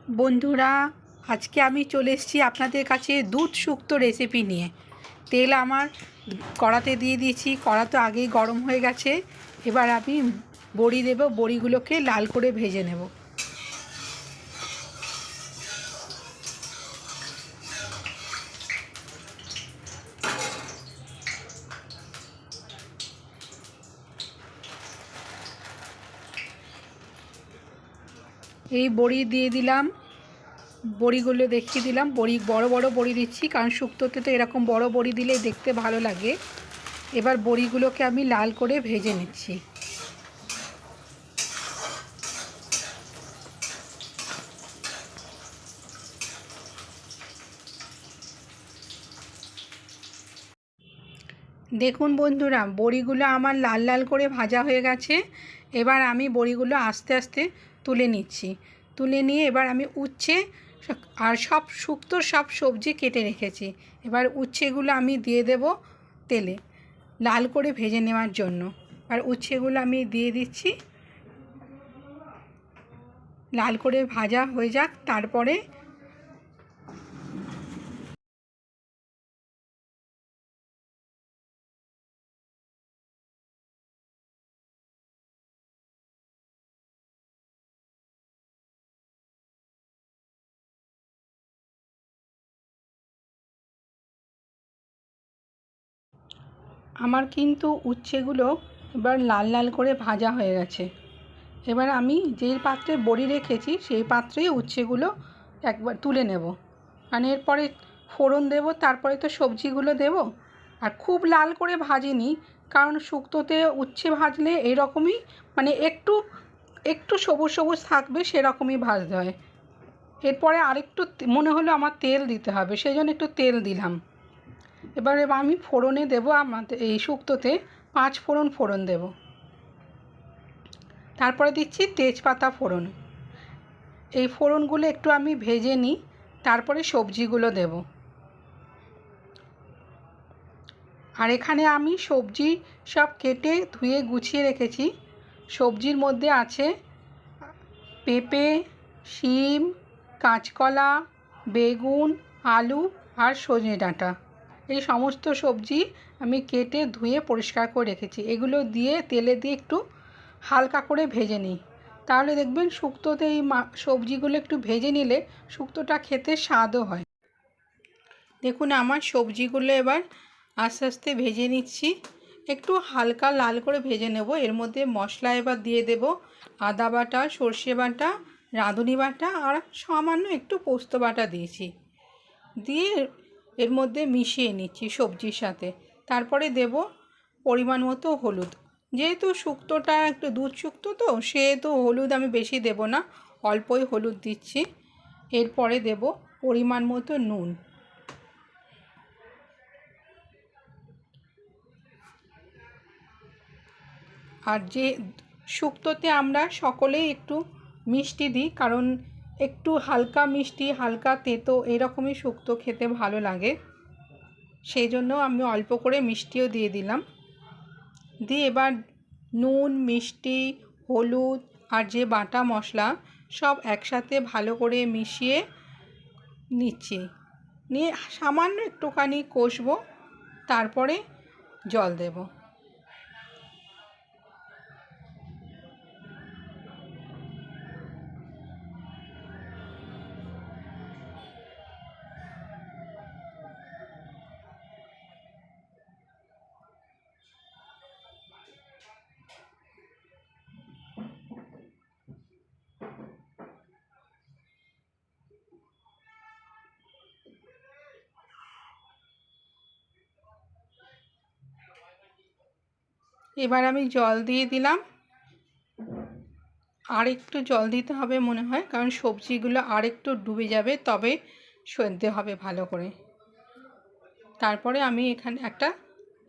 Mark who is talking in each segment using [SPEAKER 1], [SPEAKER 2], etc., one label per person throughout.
[SPEAKER 1] বন্ধুরা, আজকে আমি চলে এসেছি আপনাদের কাছে দুধ শুক্তো রেসিপি নিয়ে। তেল আমার কড়াতে দিয়ে দিয়েছি, কড়া তো আগেই গরম হয়ে গেছে। এবার আমি বড়ি দেব, বড়িগুলোকে লাল করে ভেজে নেব। এই বড়ি দিয়ে দিলাম, বড়িগুলো দেখিয়ে দিলাম। বড়ি বড় বড় বড়ি দিচ্ছি, কারণ শুক্তোতে তো এরকম বড় বড়ি দিলে দেখতে ভালো লাগে। এবার বড়িগুলোকে আমি লাল করে ভেজে নিচ্ছি। দেখুন বন্ধুরা, বড়িগুলো আমার লাল লাল করে ভাজা হয়ে গেছে। এবার আমি বড়িগুলো আস্তে আস্তে তুলে নিচ্ছি। তুলে নিয়ে এবার আমি উচ্ছে আর শুক্তোর সব সবজি কেটে রেখেছি। এবার উচ্ছেগুলো আমি দিয়ে দেব তেলে লাল করে ভেজে নেওয়ার জন্য। আর উচ্ছেগুলো আমি দিয়ে দিচ্ছি। লাল করে ভাজা হয়ে যাক, তারপরে আমার কিন্তু উচ্ছেগুলো এবার লাল লাল করে ভাজা হয়ে গেছে। এবার আমি যেই পাত্রে বড়ি রেখেছি সেই পাত্রেই উচ্ছেগুলো একবার তুলে নেব। মানে এরপরে ফোড়ন দেব, তারপরে তো সবজিগুলো দেব। আর খুব লাল করে ভাজিনি, কারণ শুক্তোতে উচ্ছে ভাজলে এরকমই, মানে একটু একটু সবুজ সবুজ থাকবে, সেরকমই ভাজতে হয়। এরপরে আরেকটু মনে হলো আমার তেল দিতে হবে, সেই জন্য একটু তেল দিলাম। এবার আমি ফোড়নে দেব, আমাদের এই শুক্তোতে 5 ফোড়ন দেব। তারপরে দিচ্ছি তেজপাতা ফোড়ন। এই ফোড়নগুলো একটু আমি ভেজে নিই, তারপরে সবজিগুলো দেব। আর এখানে আমি সবজি সব কেটে ধুয়ে গুছিয়ে রেখেছি। সবজির মধ্যে আছে পেঁপে, শিম, কাঁচকলা, বেগুন, আলু আর সজনে ডাঁটা। এই সমস্ত সবজি আমি কেটে ধুয়ে পরিষ্কার করে রেখেছি। এগুলো দিয়ে তেলে দিয়ে একটু হালকা করে ভেজে নিই, তাহলে দেখবেন শুক্তোতে এই সবজিগুলো একটু ভেজে নিলে শুক্তোটা খেতে স্বাদও হয়। দেখুন আমার সবজিগুলো এবার আস্তে আস্তে ভেজে নিচ্ছি। একটু হালকা লাল করে ভেজে নেব। এর মধ্যে মশলা এবার দিয়ে দেব আদা বাটা, সর্ষে বাটা, রাঁধুনি বাটা আর সামান্য একটু পোস্ত বাটা দিয়েছি। দিয়ে এর মধ্যে মিশিয়ে নিচ্ছি সবজির সাথে। তারপরে দেব পরিমাণ মতো হলুদ। যেহেতু শুক্তোটা একটু দুধ শুক্তো তো, সেহেতু হলুদ আমি বেশি দেব না, অল্পই হলুদ দিচ্ছি। এরপরে দেব পরিমাণ মতো নুন। আর যে শুক্তোতে আমরা সকলেই একটু মিষ্টি দিই, কারণ একটু হালকা মিষ্টি হালকা তেতো এরকমই শুক্তো খেতে ভালো লাগে। সেই জন্য আমি অল্প করে মিষ্টিও দিয়ে দিলাম। দিয়ে এবার নুন, মিষ্টি, হলুদ আর যে বাটা মশলা সব একসাথে ভালো করে মিশিয়ে নিচ্ছি। নিয়ে সামান্য একটুখানি কষবো, তারপরে জল দেব। এবার আমি জল দিয়ে দিলাম। আর একটু জল দিতে হবে মনে হয়, কারণ সবজিগুলো আর একটু ডুবে যাবে, তবে সেদ্ধ হবে ভালো করে। তারপরে আমি এখানে একটা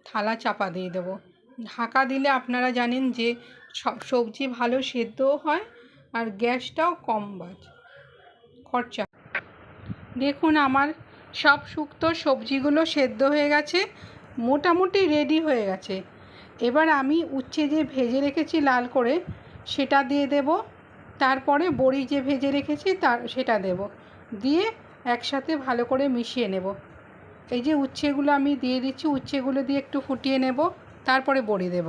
[SPEAKER 1] থালা চাপা দিয়ে দেবো। ঢাকা দিলে আপনারা জানেন যে সবজি ভালো সেদ্ধও হয় আর গ্যাসটাও কম খরচা। দেখুন আমার সব শুক্তো সবজিগুলো সেদ্ধ হয়ে গেছে, মোটামুটি রেডি হয়ে গেছে। এবার আমি উচ্ছে যে ভেজে রেখেছি লাল করে, সেটা দিয়ে দেব। তারপরে বড়ি যে ভেজে রেখেছি সেটা দেব, দিয়ে একসাথে ভালো করে মিশিয়ে নেব। এই যে উচ্ছেগুলো আমি দিয়ে দিচ্ছি, উচ্ছেগুলো দিয়ে একটু ফুটিয়ে নেব, তারপরে বড়ি দেব।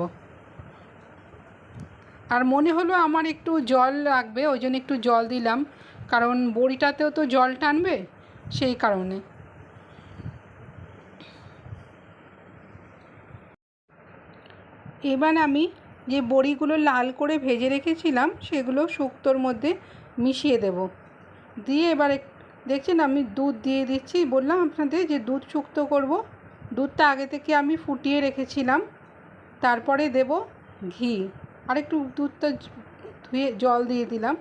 [SPEAKER 1] আর মনে হলো আমার একটু জল লাগবে, ওই জন্য একটু জল দিলাম, কারণ বড়িটাতেও তো জল টানবে, সেই কারণে। এবার আমি যে বড়িগুলো লাল করে ভেজে রেখেছিলাম সেগুলো শুক্তোর মধ্যে মিশিয়ে দেব। দিয়ে এবার দেখছেন আমি দুধ দিয়ে দিচ্ছি, বললাম আপনাদের যে দুধ শুক্তো করব। দুধটা আগে থেকে আমি ফুটিয়ে রেখেছিলাম। তারপরে দেব ঘি, আর একটু দুধটা ধুয়ে জল দিয়ে দিলাম।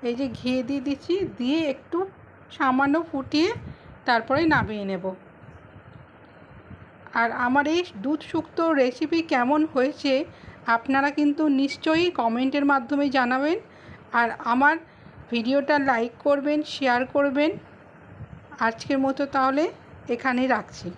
[SPEAKER 1] এই যে ঘি দিয়ে দিচ্ছি, দিয়ে একটু সামান্য ফুটিয়ে তারপরে নামিয়ে নেব। আর আমার এই দুধ শুক্তো রেসিপি কেমন হয়েছে আপনারা কিন্তু নিশ্চয়ই কমেন্টের মাধ্যমে জানাবেন। আর আমার ভিডিওটা লাইক করবেন, শেয়ার করবেন। আজকের মতো তাহলে এখানেই রাখছি।